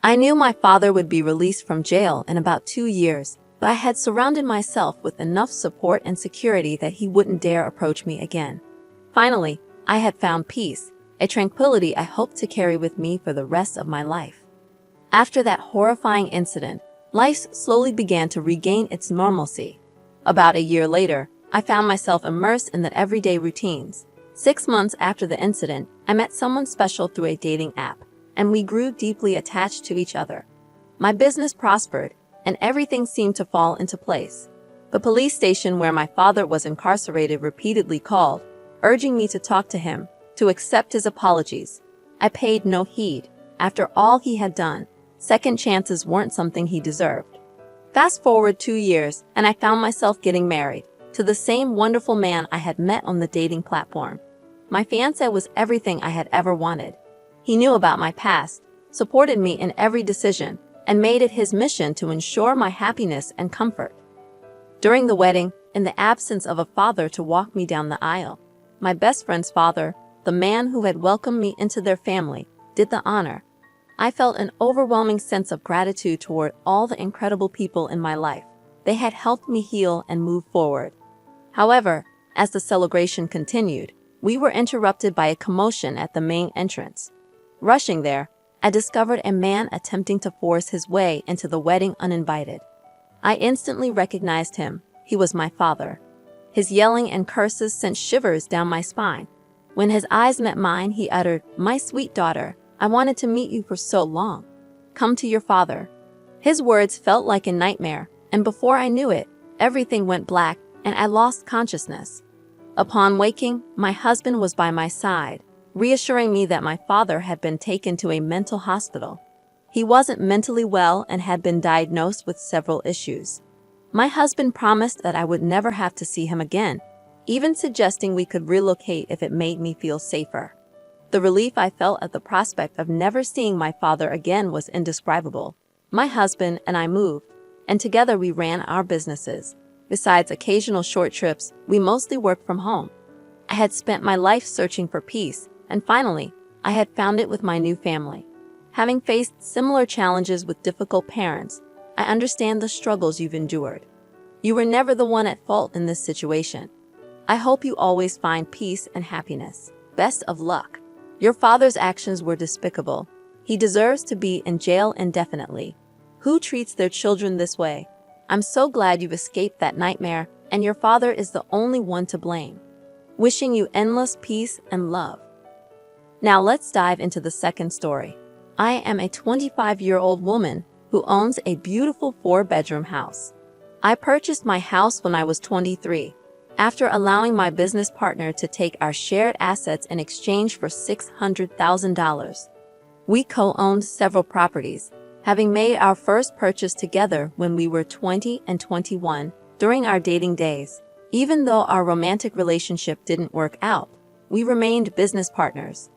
I knew my father would be released from jail in about 2 years, but I had surrounded myself with enough support and security that he wouldn't dare approach me again. Finally, I had found peace, a tranquility I hoped to carry with me for the rest of my life. After that horrifying incident, life slowly began to regain its normalcy. About a year later, I found myself immersed in the everyday routines. 6 months after the incident, I met someone special through a dating app, and we grew deeply attached to each other. My business prospered, and everything seemed to fall into place. The police station where my father was incarcerated repeatedly called, urging me to talk to him, to accept his apologies. I paid no heed. After all he had done, second chances weren't something he deserved. Fast forward 2 years, and I found myself getting married to the same wonderful man I had met on the dating platform. My fiancé was everything I had ever wanted. He knew about my past, supported me in every decision, and made it his mission to ensure my happiness and comfort. During the wedding, in the absence of a father to walk me down the aisle, my best friend's father, the man who had welcomed me into their family, did the honor. I felt an overwhelming sense of gratitude toward all the incredible people in my life. They had helped me heal and move forward. However, as the celebration continued, we were interrupted by a commotion at the main entrance. Rushing there, I discovered a man attempting to force his way into the wedding uninvited. I instantly recognized him. He was my father. His yelling and curses sent shivers down my spine. When his eyes met mine, he uttered, "My sweet daughter, I wanted to meet you for so long. Come to your father." His words felt like a nightmare, and before I knew it, everything went black and I lost consciousness. Upon waking, my husband was by my side, reassuring me that my father had been taken to a mental hospital. He wasn't mentally well and had been diagnosed with several issues. My husband promised that I would never have to see him again, even suggesting we could relocate if it made me feel safer. The relief I felt at the prospect of never seeing my father again was indescribable. My husband and I moved, and together we ran our businesses. Besides occasional short trips, we mostly worked from home. I had spent my life searching for peace, and finally, I had found it with my new family. Having faced similar challenges with difficult parents, I understand the struggles you've endured. You were never the one at fault in this situation. I hope you always find peace and happiness. Best of luck. Your father's actions were despicable. He deserves to be in jail indefinitely. Who treats their children this way? I'm so glad you've escaped that nightmare, and your father is the only one to blame. Wishing you endless peace and love. Now let's dive into the second story. I am a 25-year-old woman who owns a beautiful 4-bedroom house. I purchased my house when I was 23, after allowing my business partner to take our shared assets in exchange for $600,000. We co-owned several properties, having made our first purchase together when we were 20 and 21 during our dating days. Even though our romantic relationship didn't work out, we remained business partners.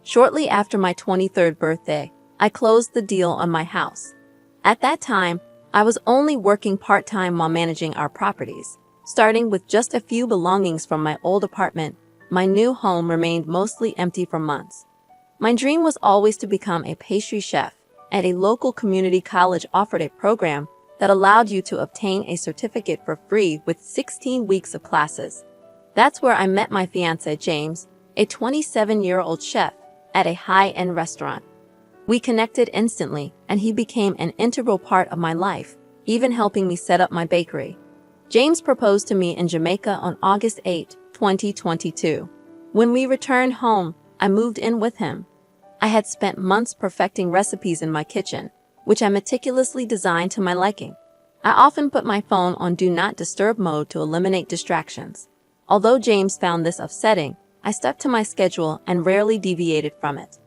Shortly after my 23rd birthday, I closed the deal on my house. At that time, I was only working part-time while managing our properties. Starting with just a few belongings from my old apartment, my new home remained mostly empty for months. My dream was always to become a pastry chef, and a local community college offered a program that allowed you to obtain a certificate for free with 16 weeks of classes. That's where I met my fiancé, James, a 27-year-old chef at a high-end restaurant. We connected instantly, and he became an integral part of my life, even helping me set up my bakery. James proposed to me in Jamaica on August 8, 2022. When we returned home, I moved in with him. I had spent months perfecting recipes in my kitchen, which I meticulously designed to my liking. I often put my phone on Do Not Disturb mode to eliminate distractions. Although James found this upsetting, I stuck to my schedule and rarely deviated from it.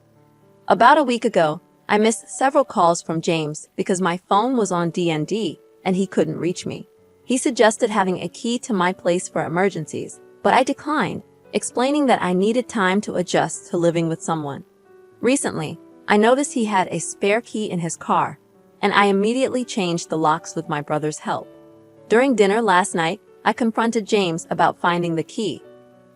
About a week ago, I missed several calls from James because my phone was on DND and he couldn't reach me. He suggested having a key to my place for emergencies, but I declined, explaining that I needed time to adjust to living with someone. Recently, I noticed he had a spare key in his car, and I immediately changed the locks with my brother's help. During dinner last night, I confronted James about finding the key.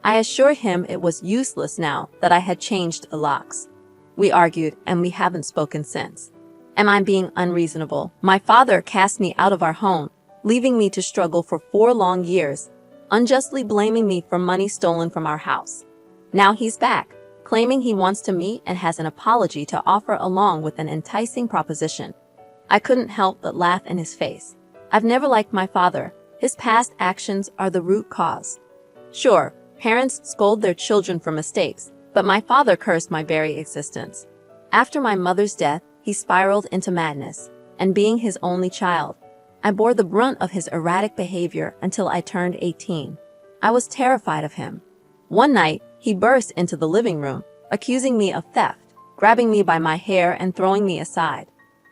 I assured him it was useless now that I had changed the locks. We argued, and we haven't spoken since. Am I being unreasonable? My father cast me out of our home, leaving me to struggle for 4 long years, unjustly blaming me for money stolen from our house. Now he's back, claiming he wants to meet and has an apology to offer along with an enticing proposition. I couldn't help but laugh in his face. I've never liked my father. His past actions are the root cause. Sure, parents scold their children for mistakes, but my father cursed my very existence. After my mother's death, he spiraled into madness, and being his only child, I bore the brunt of his erratic behavior until I turned 18. I was terrified of him. One night, he burst into the living room, accusing me of theft, grabbing me by my hair and throwing me aside.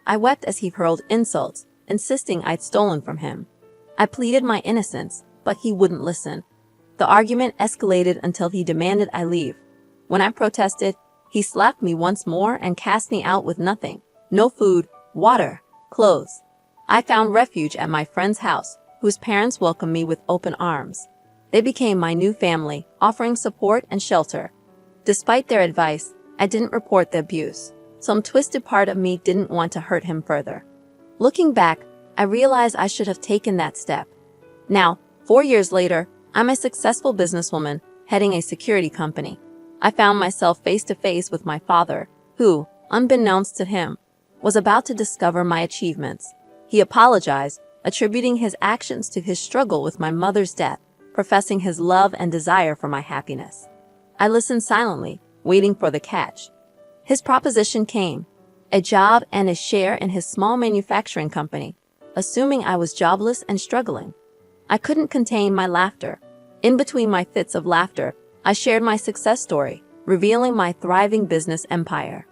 I wept as he hurled insults, insisting I'd stolen from him. I pleaded my innocence, but he wouldn't listen. The argument escalated until he demanded I leave. When I protested, he slapped me once more and cast me out with nothing. No food, water, clothes. I found refuge at my friend's house, whose parents welcomed me with open arms. They became my new family, offering support and shelter. Despite their advice, I didn't report the abuse. Some twisted part of me didn't want to hurt him further. Looking back, I realized I should have taken that step. Now, 4 years later, I'm a successful businesswoman heading a security company. I found myself face to face with my father, who, unbeknownst to him, was about to discover my achievements. He apologized, attributing his actions to his struggle with my mother's death, professing his love and desire for my happiness. I listened silently, waiting for the catch. His proposition came, a job and a share in his small manufacturing company, assuming I was jobless and struggling. I couldn't contain my laughter. In between my fits of laughter, I shared my success story, revealing my thriving business empire.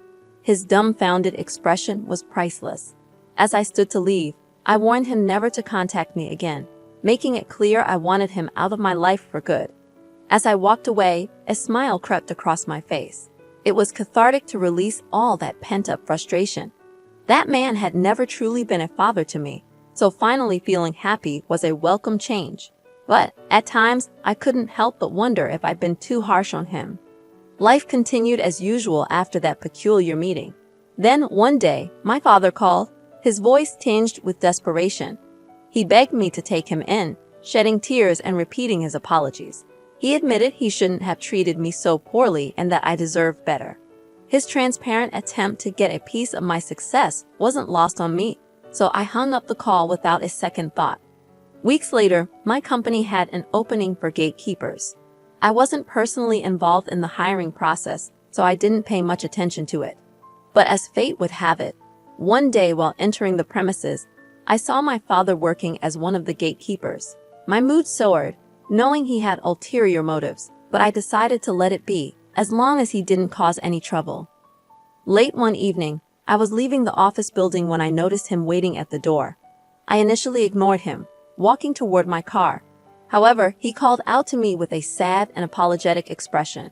His dumbfounded expression was priceless. As I stood to leave, I warned him never to contact me again, making it clear I wanted him out of my life for good. As I walked away, a smile crept across my face. It was cathartic to release all that pent-up frustration. That man had never truly been a father to me, so finally feeling happy was a welcome change. But at times, I couldn't help but wonder if I'd been too harsh on him. Life continued as usual after that peculiar meeting. Then, one day, my father called, his voice tinged with desperation. He begged me to take him in, shedding tears and repeating his apologies. He admitted he shouldn't have treated me so poorly and that I deserved better. His transparent attempt to get a piece of my success wasn't lost on me, so I hung up the call without a second thought. Weeks later, my company had an opening for gatekeepers. I wasn't personally involved in the hiring process, so I didn't pay much attention to it. But as fate would have it, one day while entering the premises, I saw my father working as one of the gatekeepers. My mood soared, knowing he had ulterior motives, but I decided to let it be, as long as he didn't cause any trouble. Late one evening, I was leaving the office building when I noticed him waiting at the door. I initially ignored him, walking toward my car. However, he called out to me with a sad and apologetic expression.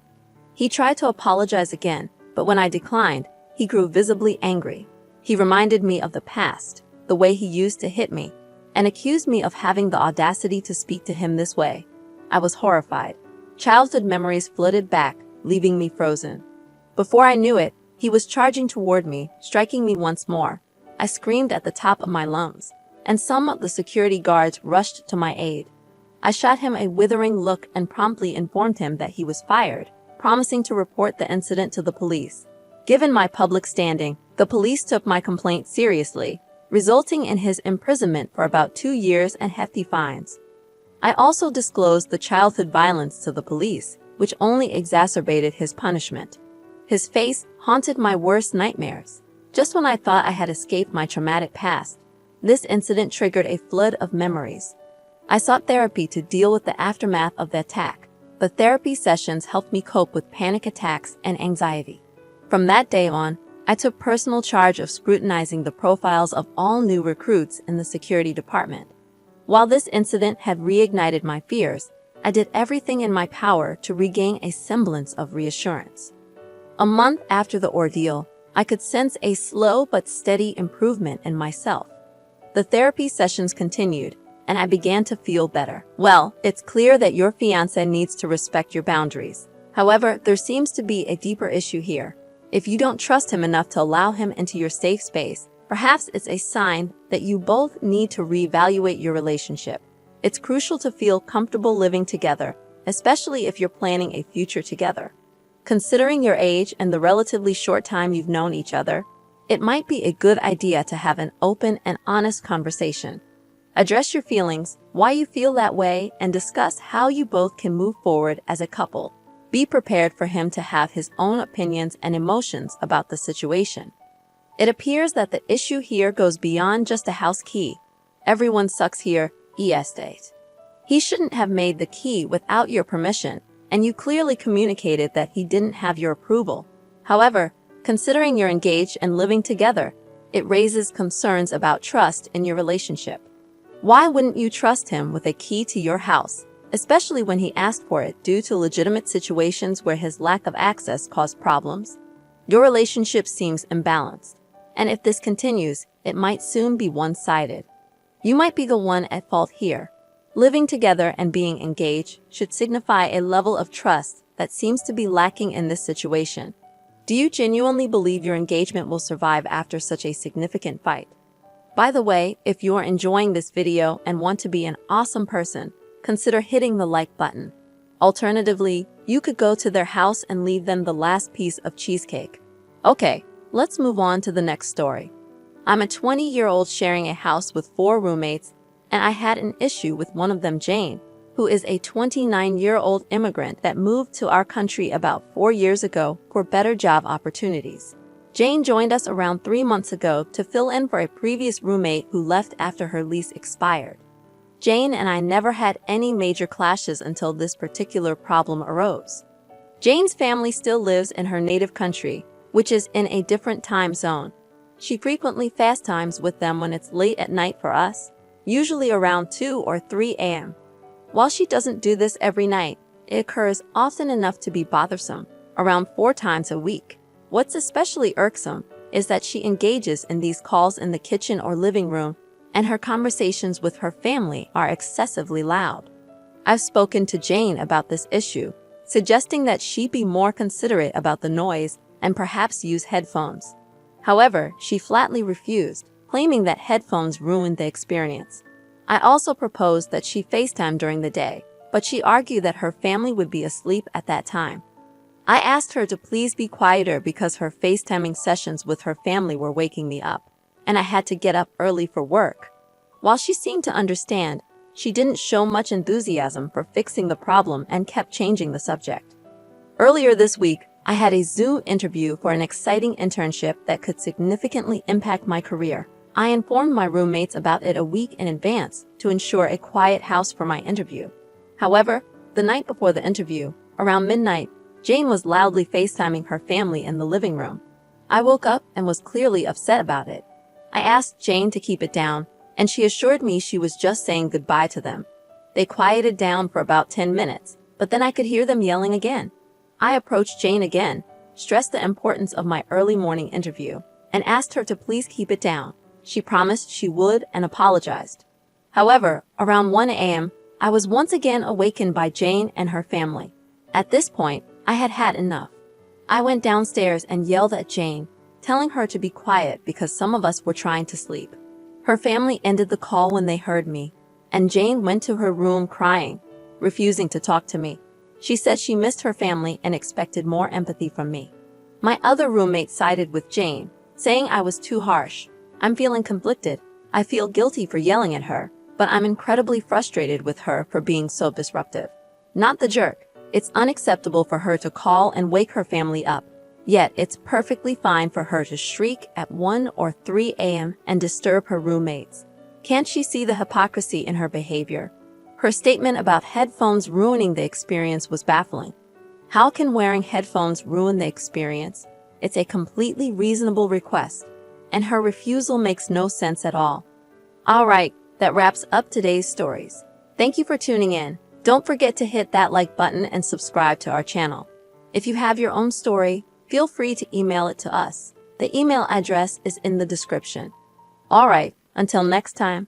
He tried to apologize again, but when I declined, he grew visibly angry. He reminded me of the past, the way he used to hit me, and accused me of having the audacity to speak to him this way. I was horrified. Childhood memories flooded back, leaving me frozen. Before I knew it, he was charging toward me, striking me once more. I screamed at the top of my lungs, and some of the security guards rushed to my aid. I shot him a withering look and promptly informed him that he was fired, promising to report the incident to the police. Given my public standing, the police took my complaint seriously, resulting in his imprisonment for about 2 years and hefty fines. I also disclosed the childhood violence to the police, which only exacerbated his punishment. His face haunted my worst nightmares. Just when I thought I had escaped my traumatic past, this incident triggered a flood of memories. I sought therapy to deal with the aftermath of the attack. The therapy sessions helped me cope with panic attacks and anxiety. From that day on, I took personal charge of scrutinizing the profiles of all new recruits in the security department. While this incident had reignited my fears, I did everything in my power to regain a semblance of reassurance. A month after the ordeal, I could sense a slow but steady improvement in myself. The therapy sessions continued, and I began to feel better. Well, it's clear that your fiancé needs to respect your boundaries. However, there seems to be a deeper issue here. If you don't trust him enough to allow him into your safe space, Perhaps it's a sign that you both need to reevaluate your relationship. It's crucial to feel comfortable living together, especially if you're planning a future together. Considering your age and the relatively short time you've known each other, it might be a good idea to have an open and honest conversation. Address your feelings, why you feel that way, and discuss how you both can move forward as a couple. Be prepared for him to have his own opinions and emotions about the situation. It appears that the issue here goes beyond just a house key. Everyone sucks here, estate. He shouldn't have made the key without your permission, and you clearly communicated that he didn't have your approval. However, considering you're engaged and living together, it raises concerns about trust in your relationship. Why wouldn't you trust him with a key to your house, especially when he asked for it due to legitimate situations where his lack of access caused problems? Your relationship seems imbalanced, and if this continues, it might soon be one-sided. You might be the one at fault here. Living together and being engaged should signify a level of trust that seems to be lacking in this situation. Do you genuinely believe your engagement will survive after such a significant fight? By the way, if you're enjoying this video and want to be an awesome person, consider hitting the like button. Alternatively, you could go to their house and leave them the last piece of cheesecake. Okay, let's move on to the next story. I'm a 20-year-old sharing a house with 4 roommates, and I had an issue with one of them, Jane, who is a 29-year-old immigrant that moved to our country about 4 years ago for better job opportunities. Jane joined us around 3 months ago to fill in for a previous roommate who left after her lease expired. Jane and I never had any major clashes until this particular problem arose. Jane's family still lives in her native country, which is in a different time zone. She frequently FaceTimes with them when it's late at night for us, usually around 2 or 3 a.m. While she doesn't do this every night, it occurs often enough to be bothersome, around 4 times a week. What's especially irksome is that she engages in these calls in the kitchen or living room, and her conversations with her family are excessively loud. I've spoken to Jane about this issue, suggesting that she be more considerate about the noise and perhaps use headphones. However, she flatly refused, claiming that headphones ruined the experience. I also proposed that she FaceTime during the day, but she argued that her family would be asleep at that time. I asked her to please be quieter because her FaceTiming sessions with her family were waking me up, and I had to get up early for work. While she seemed to understand, she didn't show much enthusiasm for fixing the problem and kept changing the subject. Earlier this week, I had a Zoom interview for an exciting internship that could significantly impact my career. I informed my roommates about it a week in advance to ensure a quiet house for my interview. However, the night before the interview, around midnight, Jane was loudly FaceTiming her family in the living room. I woke up and was clearly upset about it. I asked Jane to keep it down, and she assured me she was just saying goodbye to them. They quieted down for about 10 minutes, but then I could hear them yelling again. I approached Jane again, stressed the importance of my early morning interview, and asked her to please keep it down. She promised she would and apologized. However, around 1 a.m., I was once again awakened by Jane and her family. At this point, I had had enough. I went downstairs and yelled at Jane, telling her to be quiet because some of us were trying to sleep. Her family ended the call when they heard me, and Jane went to her room crying, refusing to talk to me. She said she missed her family and expected more empathy from me. My other roommate sided with Jane, saying I was too harsh. I'm feeling conflicted. I feel guilty for yelling at her, but I'm incredibly frustrated with her for being so disruptive. Not the jerk. It's unacceptable for her to call and wake her family up. Yet, it's perfectly fine for her to shriek at 1 or 3 a.m. and disturb her roommates. Can't she see the hypocrisy in her behavior? Her statement about headphones ruining the experience was baffling. How can wearing headphones ruin the experience? It's a completely reasonable request, and her refusal makes no sense at all. Alright, that wraps up today's stories. Thank you for tuning in. Don't forget to hit that like button and subscribe to our channel. If you have your own story, feel free to email it to us. The email address is in the description. Alright, until next time.